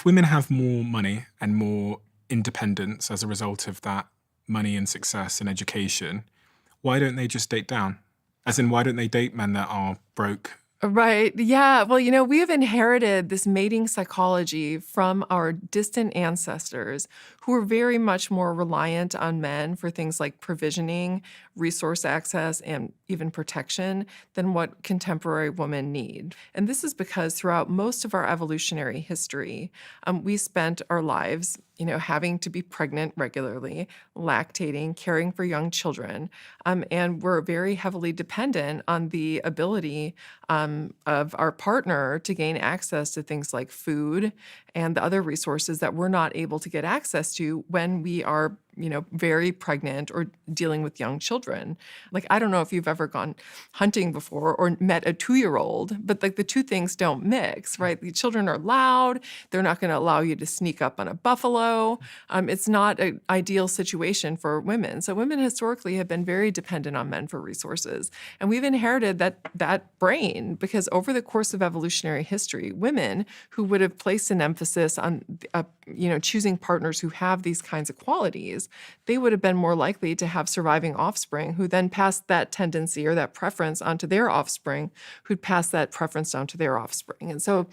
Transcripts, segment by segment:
If women have more money and more independence as a result of that money and success and education, why don't they just date down? As in, why don't they date men that are broke? Right. Yeah. Well, we have inherited this mating psychology from our distant ancestors who were very much more reliant on men for things like provisioning, resource access, and even protection than what contemporary women need. And this is because throughout most of our evolutionary history, we spent our lives, having to be pregnant regularly, lactating, caring for young children, and we're very heavily dependent on the ability of our partner to gain access to things like food and the other resources that we're not able to get access to when we are, very pregnant or dealing with young children. Like, I don't know if you've ever gone hunting before or met a 2-year-old, but like the two things don't mix, right? The children are loud. They're not going to allow you to sneak up on a buffalo. It's not an ideal situation for women. So women historically have been very dependent on men for resources. And we've inherited that brain because over the course of evolutionary history, women who would have placed an emphasis on choosing partners who have these kinds of qualities, they would have been more likely to have surviving offspring who then passed that tendency or that preference onto their offspring, who'd pass that preference down to their offspring. And so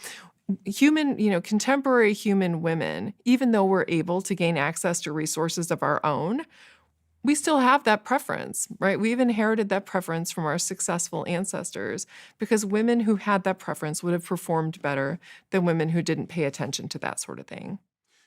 contemporary human women, even though we're able to gain access to resources of our own, we still have that preference, right? We've inherited that preference from our successful ancestors because women who had that preference would have performed better than women who didn't pay attention to that sort of thing.